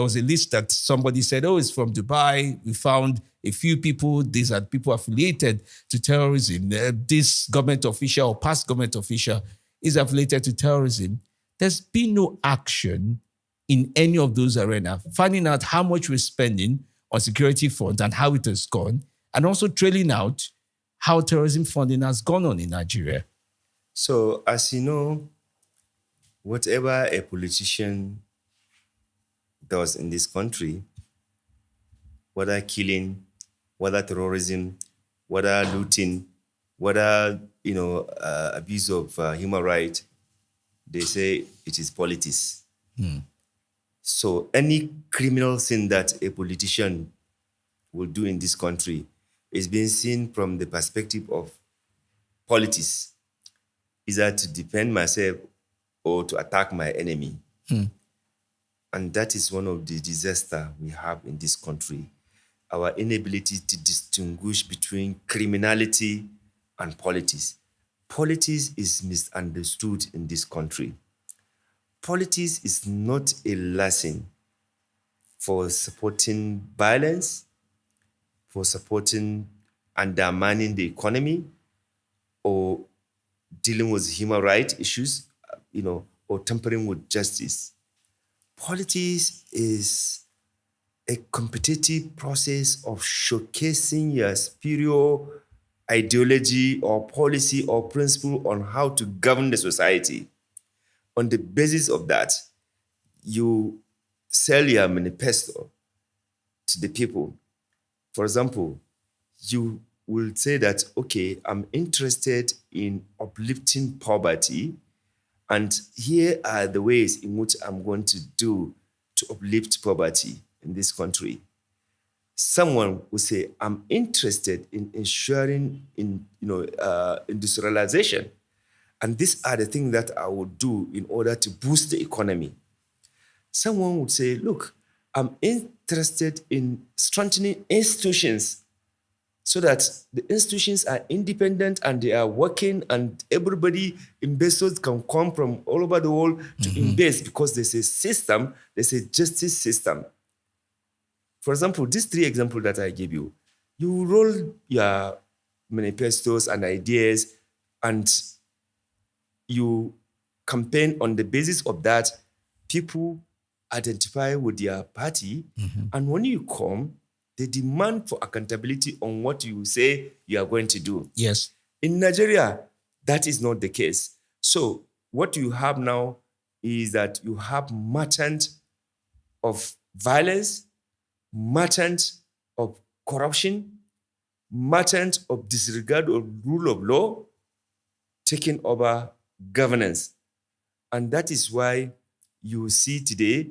was a list that somebody said, oh, it's from Dubai. We found a few people. These are people affiliated to terrorism. This government official or past government official is affiliated to terrorism. There's been no action in any of those arenas. Finding out how much we're spending on security funds and how it has gone, and also trailing out how terrorism funding has gone on in Nigeria. So, as you know, whatever a politician does in this country, whether killing, whether terrorism, whether looting, whether abuse of human rights, they say it is politics. So any criminal sin that a politician will do in this country is being seen from the perspective of politics, either to defend myself or to attack my enemy. And that is one of the disasters we have in this country. Our inability to distinguish between criminality and politics. Politics is misunderstood in this country. Politics is not a lesson for supporting violence, for supporting undermining the economy, or dealing with human rights issues, or tampering with justice. Politics is a competitive process of showcasing your superior ideology or policy or principle on how to govern the society. On the basis of that, you sell your manifesto to the people. For example, you will say that, okay, I'm interested in uplifting poverty, and here are the ways in which I'm going to do to uplift poverty in this country. Someone will say, I'm interested in ensuring industrialization. And these are the things that I would do in order to boost the economy. Someone would say, look, I'm interested in strengthening institutions so that the institutions are independent and they are working, and everybody, investors can come from all over the world to invest because there's a system, there's a justice system. For example, these three examples that I gave you, you roll your manifestos and ideas and you campaign on the basis of that. People identify with their party, and when you come, they demand for accountability on what you say you are going to do. Yes. In Nigeria, that is not the case. So what you have now is that you have merchant of violence, merchant of corruption, merchant of disregard of rule of law, taking over governance. And that is why you see today,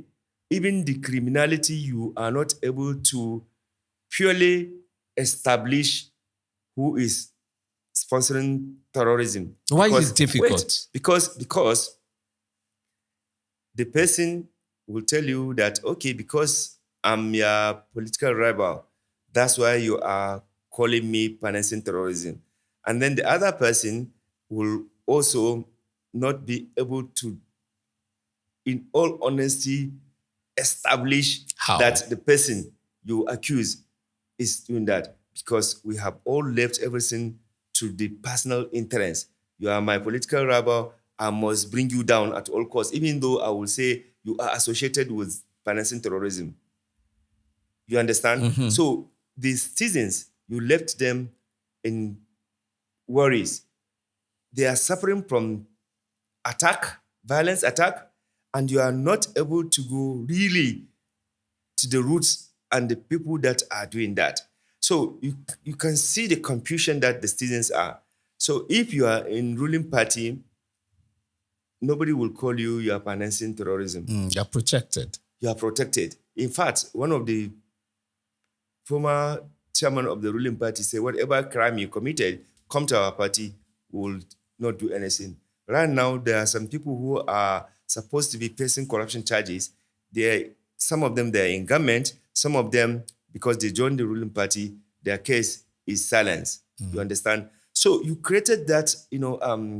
even the criminality, you are not able to purely establish who is sponsoring terrorism. Why is it difficult? Because the person will tell you that, okay, because I'm your political rival, that's why you are calling me financing terrorism. And then the other person will also not be able to, in all honesty, establish that the person you accuse is doing that, because we have all left everything to the personal interest. You are my political rival, I must bring you down at all costs, even though I will say you are associated with financing terrorism. You understand? So the citizens, you left them in worries. They are suffering from violence attack, and you are not able to go really to the roots and the people that are doing that. So you can see the confusion that the citizens are. So if you are in ruling party, nobody will call you are financing terrorism. You're protected. You are protected. In fact, one of the former chairman of the ruling party said, whatever crime you committed, come to our party, we will not do anything. Right now, there are some people who are supposed to be facing corruption charges. Some of them, they're in government. Some of them, because they joined the ruling party, their case is silenced. You understand? So you created that,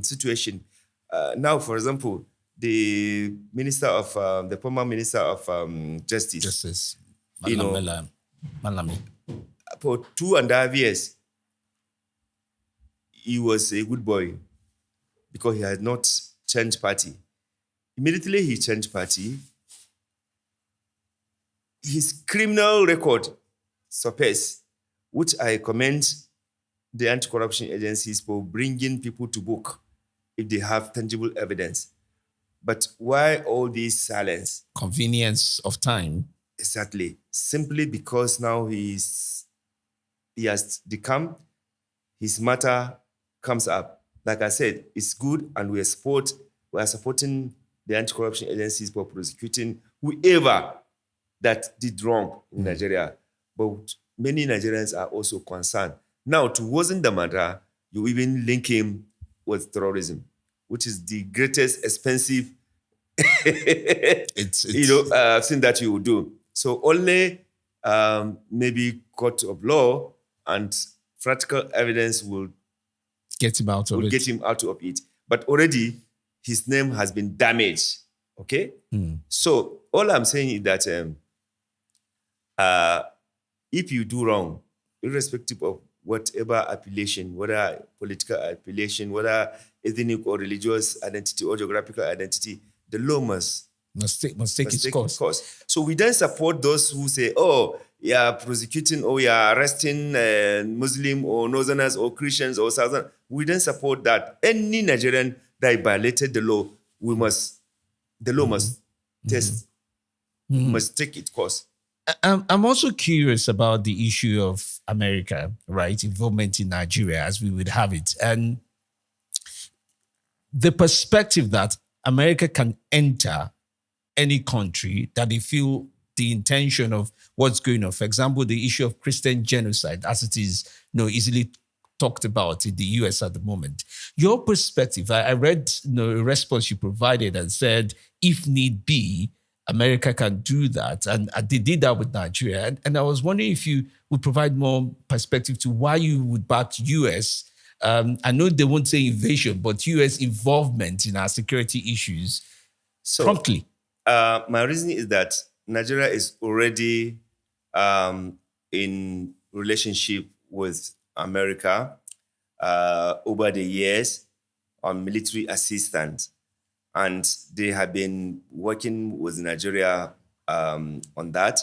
situation. Now, for example, the minister of the former minister of justice, Justice. you know, Malami. for 2.5 years, he was a good boy because he had not changed party. Immediately he changed party. His criminal record surfaced, which I commend the anti-corruption agencies for bringing people to book if they have tangible evidence. But why all this silence? Convenience of time. Exactly. Simply because now he has become, his matter comes up. Like I said, it's good, and we are supporting the anti-corruption agencies for prosecuting whoever that did wrong in Nigeria. But many Nigerians are also concerned. Now, to worsen the matter, you even link him with terrorism, which is the greatest expensive thing that you will do. So only maybe court of law and practical evidence will get him out of it. But already his name has been damaged. Okay? So all I'm saying is that if you do wrong, irrespective of whatever affiliation, whether political affiliation, whether ethnic or religious identity or geographical identity, the law must take its course. So we then support those who say, oh, you are prosecuting or you are arresting Muslim or Northerners or Christians or Southern. We then support that. Any Nigerian that violated the law, the law must take its course. I'm also curious about the issue of America, right? Involvement in Nigeria as we would have it. And the perspective that America can enter any country that they feel the intention of what's going on. For example, the issue of Christian genocide, as it is easily talked about in the US at the moment. Your perspective, I read a response you provided and said, if need be, America can do that. And they did that with Nigeria. And I was wondering if you would provide more perspective to why you would back US. I know they won't say invasion, but US involvement in our security issues promptly. My reason is that Nigeria is already in relationship with America over the years on military assistance. And they have been working with Nigeria on that.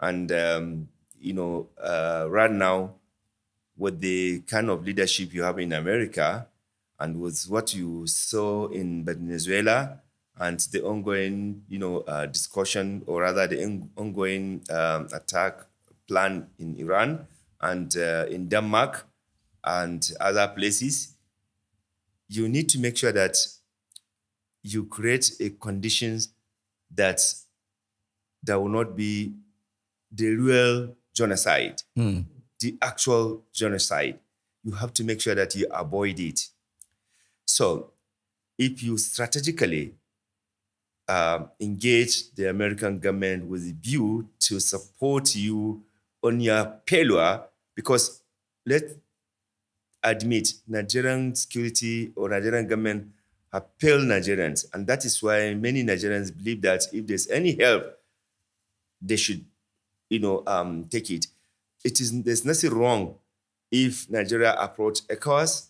And, right now, with the kind of leadership you have in America and with what you saw in Venezuela and the ongoing, discussion, or rather the ongoing attack plan in Iran and in Denmark and other places, you need to make sure that you create a conditions that will not be the real genocide, the actual genocide. You have to make sure that you avoid it. So if you strategically engage the American government with a view to support you on your failure, because let's admit Nigerian security or Nigerian government have failed Nigerians. And that is why many Nigerians believe that if there's any help, they should, take it. There's nothing wrong if Nigeria approach ECOWAS,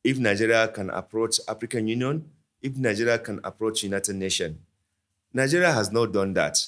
if Nigeria can approach African Union, if Nigeria can approach United Nations. Nigeria has not done that.